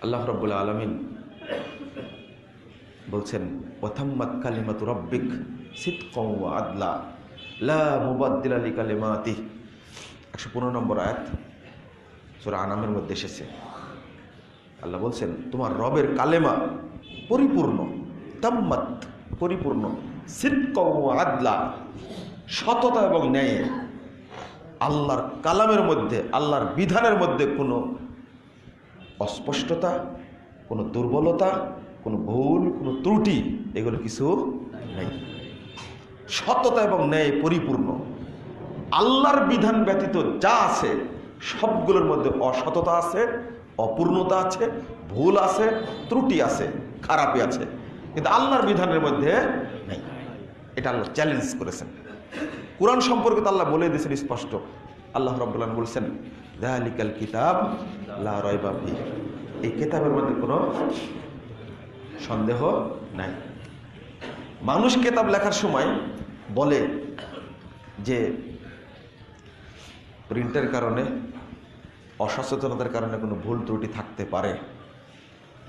আল্লাহ রাব্বুল আলামিন বলছেন ওয়াতাম্মাত কালিমাতু রাব্বিক সিদকাও ওয়া আদলা লা মুবাদদিলা লিকালিমাতিহি 115 নম্বর আয়াত সূরা আনামের মধ্যে এসেছে। আল্লাহ বলছেন তোমার রবের কালেমা পরিপূর্ণ, তাম্মাত পরিপূর্ণ, সিদকাও ওয়া আদলা সততা এবং ন্যায়। আল্লাহর কালামের মধ্যে, আল্লাহর বিধানের মধ্যে কোনো অস্পষ্টতা, কোনো দুর্বলতা, কোনো ভুল, কোনো ত্রুটি এগুলো কিছু নেই। সততা এবং ন্যায় পরিপূর্ণ। আল্লাহর বিধান ব্যতীত যা আছে সবগুলোর মধ্যে অসততা আছে, অপূর্ণতা আছে, ভুল আছে, ত্রুটি আছে, খারাপই আছে, কিন্তু আল্লাহর বিধানের মধ্যে নেই। এটা আল্লাহ চ্যালেঞ্জ করেছেন। কুরআন সম্পর্কে তো আল্লাহ বলে দিয়েছেন স্পষ্ট। আল্লাহ রাব্বুল আলামিন বলেছেন যালিকাল কিতাব লা রাইবা ফিহি, এই কিতাবের মধ্যে কোনো সন্দেহ নাই। মানুষ কিতাব লেখার সময় বলে যে প্রিন্টের কারণে, অসচেতনতার কারণে কোনো ভুল ত্রুটি থাকতে পারে,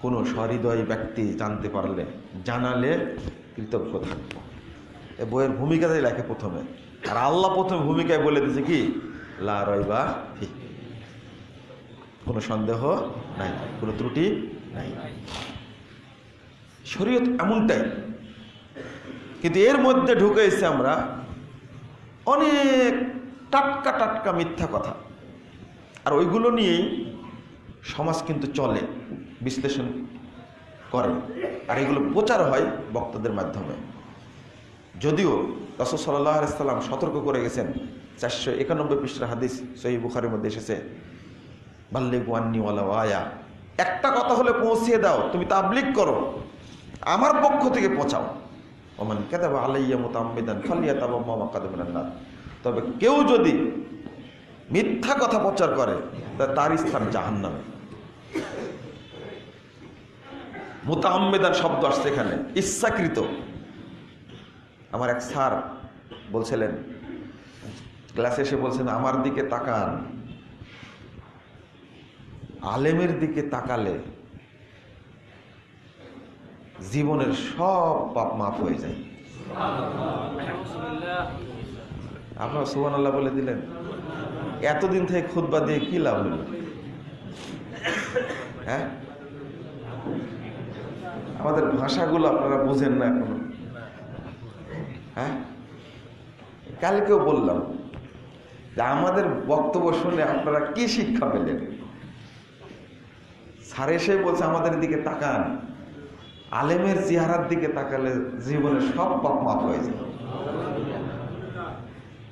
কোনো সহৃদয় ব্যক্তি জানতে পারলে, জানালে কৃতজ্ঞ থাকবো। এ বইয়ের ভূমিকাটাই লেখে প্রথমে, আর আল্লাহ প্রথমে ভূমিকায় বলে দিয়েছে কি লা রাইবা ফিহি, কোনো সন্দেহ নাই, কোনো ত্রুটি নাই। শরীয়ত এমনটাই, কিন্তু এর মধ্যে ঢুকে এসে আমরা অনেক টাটকা টাটকা মিথ্যা কথা, আর ওইগুলো নিয়েই সমাজ কিন্তু চলে, বিশ্লেষণ করে, আর এগুলো প্রচার হয় বক্তাদের মাধ্যমে। যদিও রাসূল সাল্লাল্লাহু আলাইহি সাল্লাম সতর্ক করে গেছেন, 491 পৃষ্ঠার হাদিস সহিহ বুখারীর মধ্যে এসেছে, বাল্লিগু আন্নী ওয়ালাউ আয়া, একটা কথা হলে পৌঁছিয়ে দাও, তুমি তাবলীগ করো, আমার পক্ষ থেকে পৌঁছাও। ওমান কাযাবা আলাইয়া মুতাআম্মিদান ফালিয়াতাবাওয়া মাকাদাহু মিনান নার, তবে কেউ যদি মিথ্যা কথা প্রচার করে তার স্থান জাহান্নামে। মুতাআম্মিদান শব্দ আসছে এখানে, ইচ্ছাকৃত। আমার এক স্যার বলছিলেন, ক্লাসে এসে বলছেন আমার দিকে তাকান, আলেমের দিকে তাকালে জীবনের সব পাপ মাফ হয়ে যায়। আপনারা সুবহানাল্লাহ বলে দিলেন। এতদিন থেকে খুতবা দিয়ে কি লাভ হলো? হ্যাঁ, আমাদের ভাষাগুলো আপনারা বুঝেন না এখনো। হ্যাঁ, কালকেও বললাম যে আমাদের বক্তব্য শুনে আপনারা কি শিক্ষা পেলেন? স্যার এসে বলছে আমাদের দিকে তাকান, আলেমের চেহারার দিকে তাকালে জীবনের সব পাপ মাফ হয়ে যায়।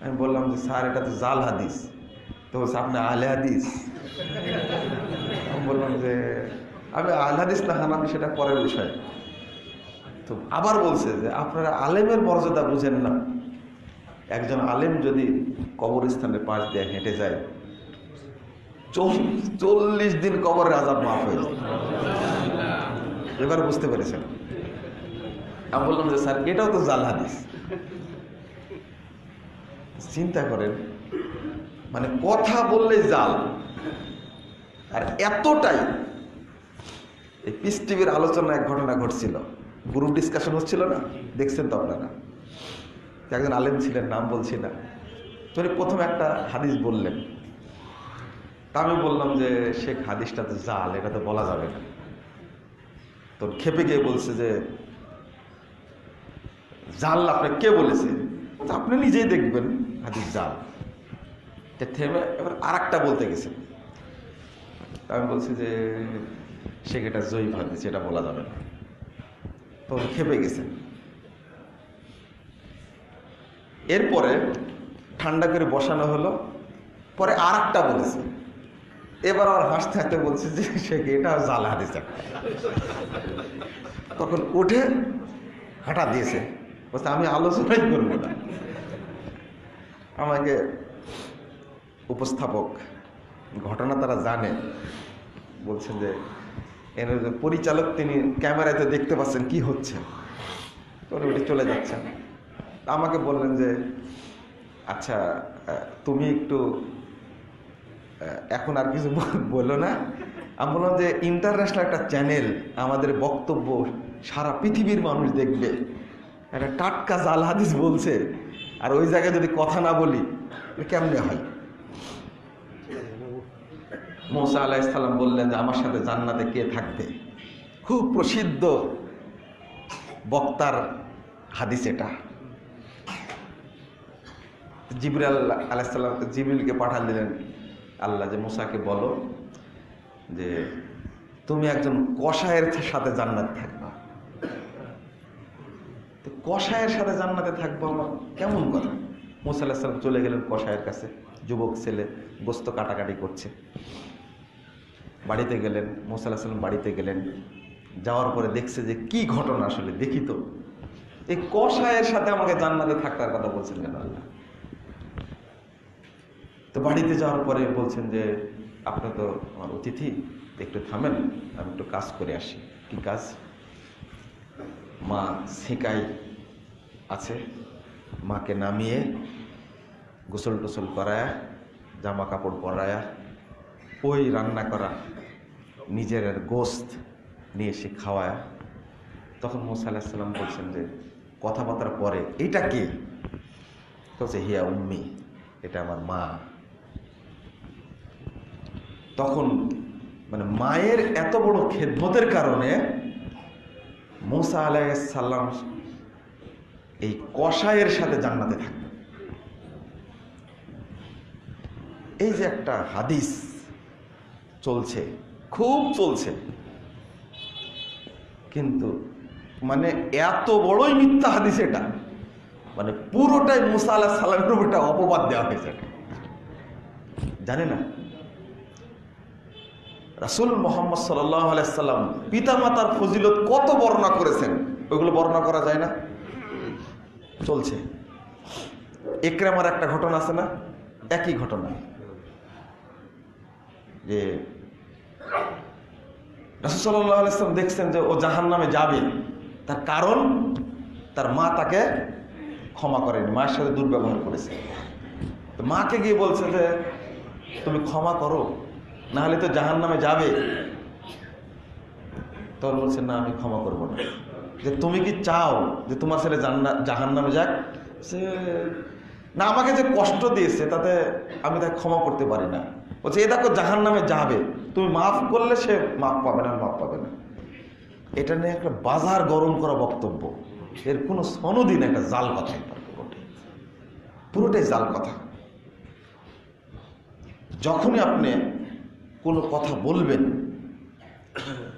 আমি বললাম যে স্যার এটা তো জাল হাদিস। তো বলছে আপনি আলে হাদিস। আমি বললাম যে আমি আল হাদিস না হানাফি সেটা পরের বিষয়। তো আবার বলছে যে আপনারা আলেমের মর্যাদা বুঝেন না। একজন আলেম যদি কবরস্থানের পাশ দিয়ে হেঁটে যায় 40 দিন কবরের আযাব মাফ হয়ে যায়। এবার বুঝতে পেরেছেন? আমি বললাম যে স্যার এটাও তো জাল হাদিস। চিন্তা করেন, মানে কথা বললে জাল। আর এতটাই, এই পিস টিভির আলোচনা এক ঘটনা ঘটছিল, গ্রুপ ডিসকাশন হচ্ছিল না, দেখছেন তো আপনারা। একজন আলেম ছিলেন, নাম বলছি না, তিনি প্রথম একটা হাদিস বললেন। তা আমি বললাম যে শেখ হাদিসটা তো জাল, এটা তো বলা যাবে না। তো খেপে গিয়ে বলছে যে জাল আপনি কে বলেছে? আপনি নিজেই দেখবেন হাদিস জাল। থেমে এবার আর একটা বলতে গেছেন। আমি বলছি যে শেখ এটা জয়ীফ হাদিস, এটা বলা যাবে না। তো খেপে গেছেন। এরপরে ঠান্ডা করে বসানো হলো, পরে আর একটা বলেছে। এবার আর হাসতে হাসতে বলছে যে শেখ এটা জাল হাদিস। তখন উঠে হাঁটা দিয়েছে, বলছে আমি আলোচনাই করবো না। আমাকে উপস্থাপক, ঘটনা তারা জানে, বলছেন যে এর পরিচালক তিনি ক্যামেরায় তো দেখতে পাচ্ছেন কি হচ্ছে, উনি চলে যাচ্ছেন। আমাকে বললেন যে আচ্ছা তুমি একটু এখন আর কিছু বললো না, আমি বললাম যে ইন্টারন্যাশনাল একটা চ্যানেল, আমাদের বক্তব্য সারা পৃথিবীর মানুষ দেখবে, একটা টাটকা জাল হাদিস বলছে, আর ওই জায়গায় যদি কথা না বলি কেমনে হয়? মুসা আলাইহিস সালাম বললেন যে আমার সাথে জান্নাতে কে থাকবে? খুব প্রসিদ্ধ বক্তার হাদিস এটা। জিবরাইল আলাইহিস সালাম জিবরিলকে পাঠান দিলেন আল্লাহ, যে মুসাকে বলো যে তুমি একজন কসাইয়ের সাথে জান্নাতে থাকবা। তো কসাইয়ের সাথে জান্নাতে থাকবো আমার কেমন কথা? মুসা আলাইহিস সালাম চলে গেলেন কসাইয়ের কাছে, যুবক ছেলে গোস্ত কাটাকাটি করছে। বাড়িতে গেলেন, মুসা আলাইহিস সালাম বাড়িতে গেলেন, যাওয়ার পরে দেখছে যে কি ঘটনা, আসলে দেখি তো এই কসাইয়ের সাথে আমাকে জান্নাতে থাকার কথা বলছেন কেন আল্লাহ? তো বাড়িতে যাওয়ার পরে বলছেন যে আপনি তো আমার অতিথি, একটু থামেন, আমি একটু কাজ করে আসি। কি কাজ? মা সেকাই আছে, মাকে নামিয়ে গোসল টোসল করায়া, জামা কাপড় পরায়া, ওই রান্না করা নিজের গোস্ত নিয়ে এসে খাওয়ায়। তখন মুসা আলাইহিস সালাম বলছেন যে কথাবার্তার পরে, এটা কে? বলছে হিয়া উম্মি, এটা আমার মা। তখন মানে মায়ের এত বড় খেদমতের কারণে মুসা আলাইহিস সালাম এই কসাইয়ের সাথে জান্নাতে থাকবে। এই যে একটা হাদিস চলছে, খুব চলছে, কিন্তু মানে এত বড়ই মিথ্যা হাদিস এটা, মানে পুরোটাই মুসা আলাইহিস সালামের উপর একটা অপবাদ দেওয়া হয়েছে। জানে না রাসূল মুহাম্মদ সাল্লাল্লাহু আলাইহি সাল্লাম পিতা মাতার ফজিলত কত বর্ণনা করেছেন, ওইগুলো বর্ণনা করা যায় না? চলছে। ইকরামার একটা ঘটনা আছে না, একই ঘটনা, যে রাসূল সাল্লাল্লাহু আলাইহি সাল্লাম দেখছেন যে ও জাহান্নামে যাবে, তার কারণ তার মা তাকে ক্ষমা করেনি, মায়ের সাথে দুর্ব্যবহার করেছে। তো মাকে গিয়ে বলছে যে তুমি ক্ষমা করো, না হলে তো জাহান্নামে যাবে। তখন বলছে না, আমি ক্ষমা করবো না। যে তুমি কি চাও যে তোমার ছেলে জাহান্নামে যাক? সে না, আমাকে যে কষ্ট দিয়েছে তাতে আমি তাকে ক্ষমা করতে পারি না। বলছে এ দেখো জাহান্নামে যাবে, তুমি মাফ করলে সে মাফ পাবে না, মাফ পাবে না। এটা নিয়ে একটা বাজার গরম করা বক্তব্য, এর কোনো সনদই না, একটা জাল কথা, পুরোটাই জাল কথা। যখনই আপনি কোনো কথা বলবেন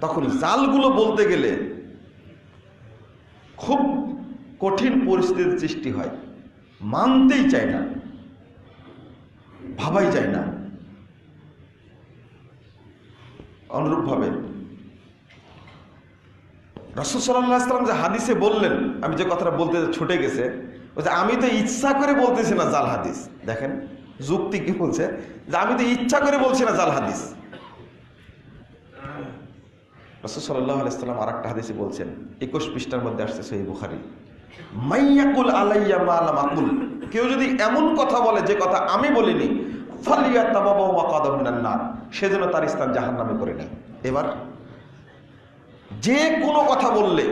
তখন জালগুলো বলতে গেলে খুব কঠিন পরিস্থিতির সৃষ্টি হয়, মানতেই চায় না, ভাবাই যায় না। অনুরূপভাবে রাসূল সাল্লাল্লাহু আলাইহি ওয়াসাল্লাম যে হাদিসে বললেন, আমি যে কথাটা বলতে ছুটে গেছে, বলছে আমি তো ইচ্ছা করে বলতেছি না জাল হাদিস। দেখেন যুক্তি কি বলছে, যে আমি তো ইচ্ছা করে বলছি না জাল হাদিস। রাসূল সাল্লাল্লাহু আলাইহি ওয়াসাল্লাম আরেকটা হাদিসে বলছেন, 21 পৃষ্ঠার মধ্যে আসছে সহিহ বুখারী, মাইয়াকুল আলাইয়া মা লাম আকুল, কেউ যদি এমন কথা বলে যে কথা আমি বলিনি, ফালিয়াতাবাওয়া মাকাদাহু মিনান নার, সেজন্য তার স্থান জাহান্নামে করে নেয়। এবার যে কোনো কথা বললে,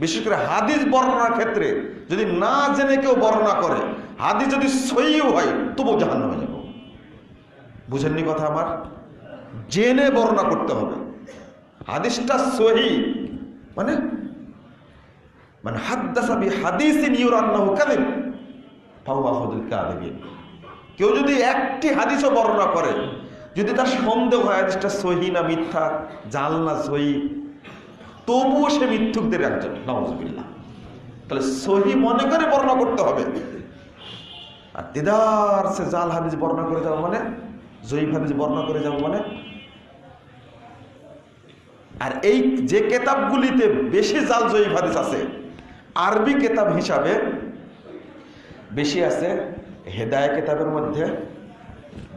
বিশেষ করে হাদিস বর্ণনার ক্ষেত্রে যদি না জেনে কেউ বর্ণনা করে, হাদিস যদি সহিহ হয় তবু জাহান্নামে যাব। বুঝেননি কথা আমার? জেনে বর্ণনা করতে হবে। হাদিসটা সহিহ মানে মানে হাদ্দাসা বিহাদিসিন ইউরান্নাহু কাযিব ফাহুয়া আখাযুল কাযিবিন। কেউ যদি একটি হাদিসও বর্ণনা করে, যদি তার সন্দেহ হয় হাদিসটা সহিহ না মিথ্যা, জাল না সহিহ, তবুও সে মিথ্যুকদের একজন, নাউযুবিল্লাহ। তাহলে সহিহ মনে করে বর্ণনা করতে হবে। আর দিদার সে জাল হাদিস বর্ণনা করে যাওয়া মানে, জয়ীফ হাদিস বর্ণনা করে যাওয়া মানে। আর এই যে কেতাবগুলিতে বেশি জাল জয়ীফ হাদিস আছে, আরবি কেতাব হিসাবে বেশি আছে হেদায়া কেতাবের মধ্যে,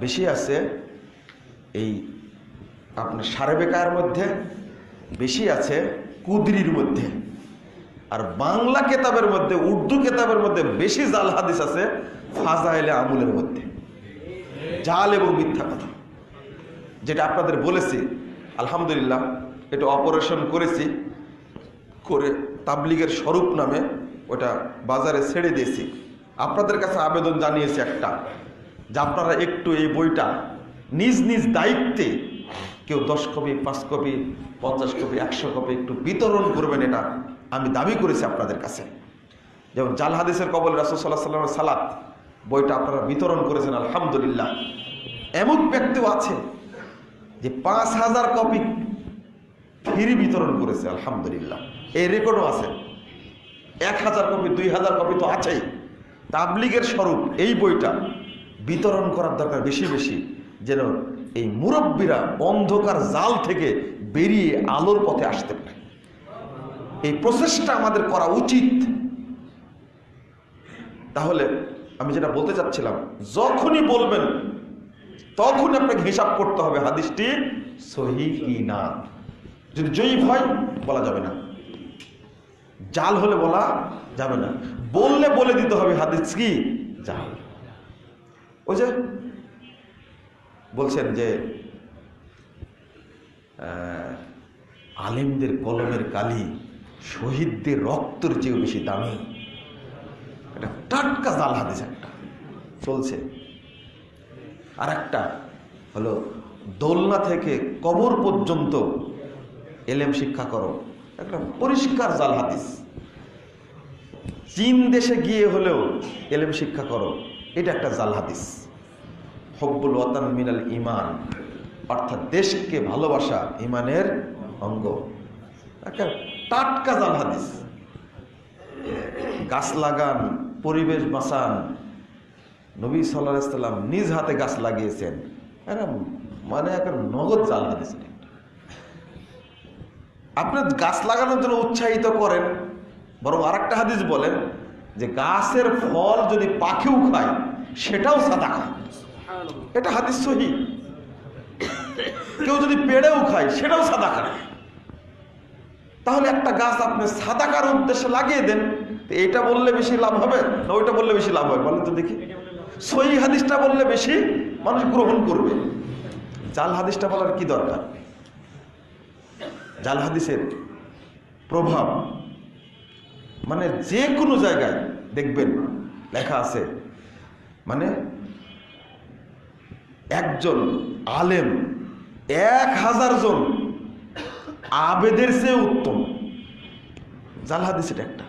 বেশি আছে এই আপনার সারেবেকার মধ্যে, বেশি আছে কুদরির মধ্যে। আর বাংলা কেতাবের মধ্যে, উর্দু কেতাবের মধ্যে বেশি জাল হাদিস আছে ফাজাইলে আমুলের মধ্যে, জাল এবং মিথ্যা কথা। যেটা আপনাদের বলেছি, আলহামদুলিল্লাহ এটা অপারেশন করেছি, করে তাবলিগের স্বরূপ নামে ওটা বাজারে ছেড়ে দিয়েছি। আপনাদের কাছে আবেদন জানিয়েছি একটা, যে আপনারা একটু এই বইটা নিজ নিজ দায়িত্বে কেউ 10 কপি, 5 কপি, 50 কপি, 100 কপি একটু বিতরণ করবেন, এটা আমি দাবি করেছি আপনাদের কাছে। যেমন জাল হাদিসের কবলে রাসূল সাল্লাল্লাহু আলাইহি ওয়াসাল্লামের সালাত বইটা আপনারা বিতরণ করেছেন আলহামদুলিল্লাহ। এমন ব্যক্তিও আছে যে 5000 কপি ফ্রি বিতরণ করেছে আলহামদুলিল্লাহ, এই রেকর্ডও আছে। 1000 কপি, 2000 কপি তো আছেই। তাবলিগের স্বরূপ এই বইটা বিতরণ করার দরকার বেশি বেশি, যেন এই মুরব্বীরা অন্ধকার জাল থেকে বেরিয়ে আলোর পথে আসতে পারে। এই প্রসেসটা আমাদের করা উচিত। তাহলে আমি যেটা বলতে চাচ্ছিলাম, যখনই বলবেন তখন আপনাকে হিসাব করতে হবে হাদিসটি সহিহ কি না। যদি জয়ীফ হয় বলা যাবে না, জাল হলে বলা যাবে না, বললে বলে দিতে হবে হাদিস কি জাল। ওই যে বলছেন যে আলেমদের কলমের কালি শহীদদের রক্তের চেয়েও বেশি দামি। এটা টাটকা জাল হাদিস একটা চলছে। আর একটা হলো দোলনা থেকে কবর পর্যন্ত এলেম শিক্ষা করো, একটা পরিষ্কার জাল হাদিস। চীন দেশে গিয়ে হলেও এলেম শিক্ষা করো, এটা একটা জাল হাদিস। হব্বুল ওয়াতান মিনাল ইমান, অর্থাৎ দেশকে ভালোবাসা ইমানের অঙ্গ, একটা টাটকা জাল হাদিস। গাছ লাগান, পরিবেশ বাঁচান, নবী সাল্লাল্লাহু আলাইহি ওয়াসাল্লাম নিজ হাতে গাছ লাগিয়েছেন, মানে একটা নগদ জাল হাদিস। আপনি গাছ লাগানোর জন্য উৎসাহিত করেন, বরং আরেকটা হাদিস বলেন যে গাছের ফল যদি পাখিও খায় সেটাও সাদাকা। এটা হাদিস সহিহ। কেউ যদি পেড়েও খায় সেটাও সাদাকা। তাহলে একটা গাছ আপনি সাদাকার উদ্দেশ্যে লাগিয়ে দেন, এটা বললে বেশি লাভ হবে না ওইটা বললে বেশি লাভ হবে বলেন তো দেখি? সহিহ হাদিসটা বললে বেশি মানুষ গ্রহণ করবে, জাল হাদিসটা বলার কি দরকার? জাল হাদিসের প্রভাব মানে যে কোনো জায়গায় দেখবেন লেখা আছে, মানে একজন আলেম 1000 জন আবেদের চেয়ে উত্তম। জাল হাদিস এটা একটা।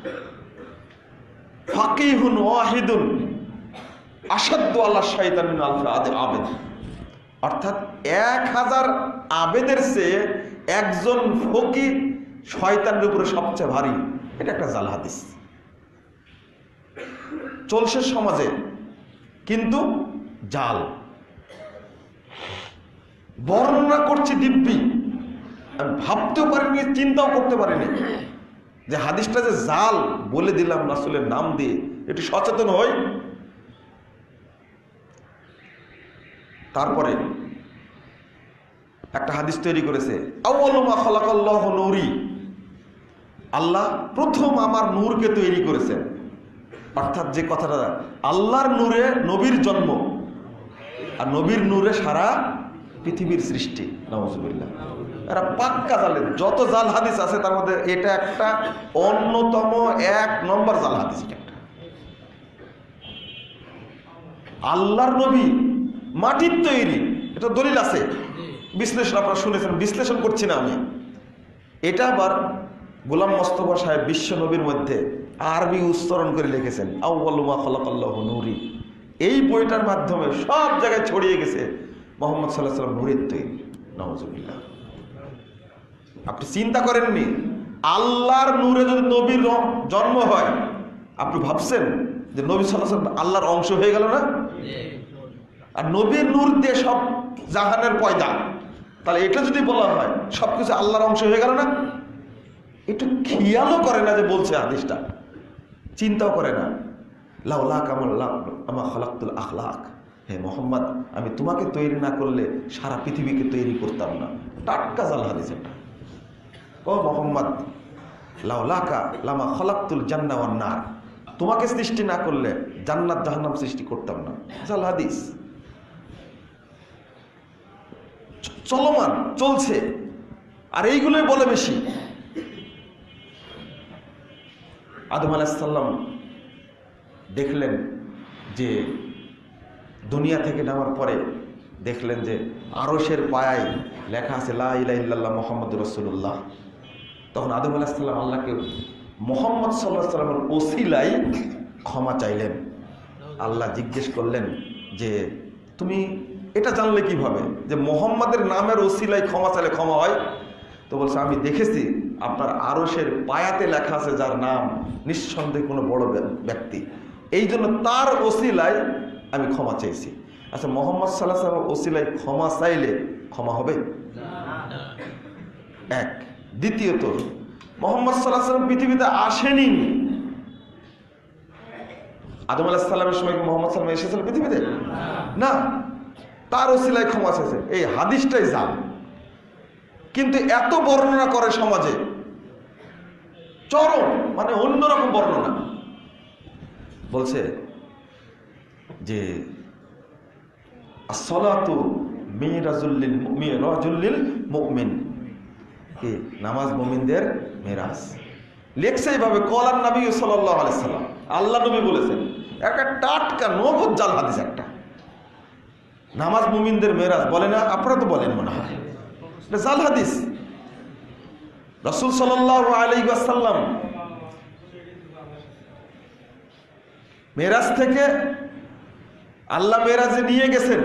ফাকিহুন ওয়াহিদুন আসাদ্দু আলা শাইতান মিন আলফি আবেদ, অর্থাৎ 1000 আবেদের চেয়ে একজন ফকিহ শয়তানের উপরে সবচেয়ে ভারী। এটা একটা জাল হাদিস চলছে সমাজে, কিন্তু জাল। বর্ণনা করছি দিব্যি, আমি ভাবতেও পারিনি, চিন্তাও করতে পারিনি যে হাদিসটা যে জাল বলে দিলাম রাসূলের নাম দিয়ে। একটু সচেতন হই। তারপরে একটা হাদিস তৈরি করেছে, আউয়ালু মা খালাকাল্লাহু নূরি, আল্লাহ প্রথম আমার নূরকে তৈরি করেছেন। অর্থাৎ যে কথাটা, আল্লাহর নূরে নবীর জন্ম, আর নবীর নূরে সারা পৃথিবীর সৃষ্টি। নাউযুবিল্লাহ। এরা পাক্কা জালের। যত জাল হাদিস আছে তার মধ্যে এটা একটা অন্যতম 1 নম্বর জাল হাদিস। আল্লাহর নবী মাটির তৈরি, এটা দলিল আছে, বিশ্লেষণ আপনারা শুনেছেন, বিশ্লেষণ করছি না আমি। এটা আবার গোলাম মোস্তফা সাহেব বিশ্ব নবীর মধ্যে আরবি উচ্চারণ করে লিখেছেন, আউয়ালু মা খালাকাল্লাহু নূরি। এই বইটার মাধ্যমে সব জায়গায় ছড়িয়ে গেছে মুহাম্মদ সাল্লাল্লাহু আলাইহি ওয়াসাল্লাম নূরের তৈরি। নাউযুবিল্লাহ। আপনি চিন্তা করেননি, আল্লাহর নূরে যদি নবীর জন্ম হয়, আপনি ভাবছেন যে নবী সাল্লাল্লাহু আলাইহি ওয়াসাল্লাম আল্লাহর অংশ হয়ে গেল না? আর নবীর নূর দিয়ে সব জাহানের পয়দা, তাহলে এটা যদি বলা হয় সবকিছু আল্লাহর অংশ হয়ে গেল না? একটু খেয়ালও করে না যে বলছে হাদিসটা, চিন্তাও করে না। লাউলা কামাল্লাহ আমা খালাকতুল আখলাক, হে মোহাম্মদ, আমি তোমাকে তৈরি না করলে সারা পৃথিবীকে তৈরি করতাম না। টাটকা জাল হাদিস এটা। ও মোহাম্মদ, লাউলাকা লামা খালাকতুল জান্নাহ ওয়ান নার, তোমাকে সৃষ্টি না করলে জান্নাত জাহান্নাম সৃষ্টি করতাম না। জাল হাদিস চলমান চলছে। আর এইগুলোই বলে বেশি। আদম আলাইহিস সালাম দেখলেন যে দুনিয়া থেকে নামার পরে দেখলেন যে আরশের পায়ায় লেখা আছে লা ইলাহা ইল্লাল্লাহ মুহাম্মাদুর রাসূলুল্লাহ। তখন আদম আলাইহিস সালাম আল্লাহকে মুহাম্মদ সাল্লাল্লাহু আলাইহি ওয়াসাল্লামের ওসিলায় ক্ষমা চাইলেন। আল্লাহ জিজ্ঞেস করলেন যে তুমি এটা জানলে কিভাবে যে মুহাম্মাদের নামের ওসিলায় ক্ষমা চাইলে ক্ষমা হয়? তো বলছে আমি দেখেছি আপনার আরশের পায়াতে লেখা আছে যার নাম নিঃসন্দেহে কোনো বড় ব্যক্তি, এই জন্য তার ওসিলায় আমি ক্ষমা চাইছি। আচ্ছা, মুহাম্মদ সাল্লাল্লাহু আলাইহি ওয়াসাল্লামের ওসিলায় ক্ষমা চাইলে ক্ষমা হবে? এক। দ্বিতীয়ত, মুহাম্মদ সাল্লাল্লাহু আলাইহি ওয়াসাল্লাম পৃথিবীতে আসেনি। আদম আলাইহিস সালামের সময় কি মুহাম্মদ সাল্লাল্লাহু আলাইহি ওয়াসাল্লাম এসেছিলেন পৃথিবীতে? না, তার ওসিলায় ক্ষমা চাইছে। এই হাদিসটাই জাল, কিন্তু এত বর্ণনা করে সমাজে, চরম মানে অন্যরকম বর্ণনা। বলছে যে আসসালাতু মিরাজুল মুমিন, কি নামাজ মুমিনদের মেরাজ। লেখছে এইভাবে কলান নবী সাল্লাল্লাহু আলাইহি সাল্লাম, আল্লাহ নবী বলেছেন। একটা টাটকা নগদ জাল হাদিস, একটা নামাজ মুমিনদের মেরাজ বলে না, আপনারা তো বলেন মনে হয়, এটা জাল হাদিস। রাসূল সাল্লাল্লাহু আলাইহি ওয়াসাল্লাম মেরাজ থেকে আল্লাহ মেরাজে নিয়ে গেছেন,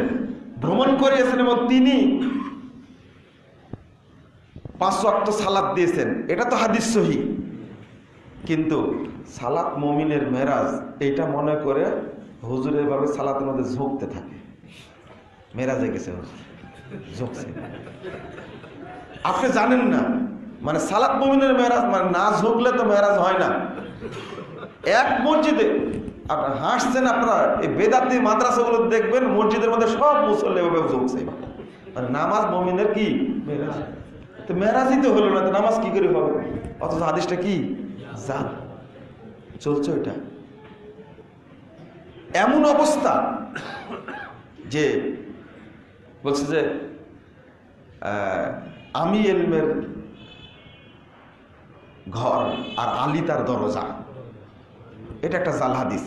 ভ্রমণ করিয়েছেন এবং তিনি 5 ওয়াক্ত সালাত দিয়েছেন, এটা তো হাদিস সহিহ। কিন্তু সালাত মুমিনের মেরাজ এইটা মনে করে হুজুর এভাবে সালাতের মধ্যে ঝুঁকতে থাকে, মেরাজে গেছে হুজুর, ঝুঁকছে। আপনি জানেন না মানে সালাত মুমিনের মেরাজ মানে না ঝুঁকলে তো মেরাজ হয় না। এক মসজিদে আপনার হাসছেন, আপনারা এই বেদাতি মাদ্রাসাগুলো দেখবেন মসজিদের মধ্যে সব মুসল্লি এভাবে ঝুঁকছে, মানে নামাজ মুমিনের কি মেরাজ। তো মেরাজই তো হলো না, তো নামাজ কি করে হবে? অথচ হাদিসটা কি জাল চলছে। ওইটা এমন অবস্থা যে বলছে যে আমি ইলমের ঘর আর আলী তার দরজা, এটা একটা জাল হাদিস।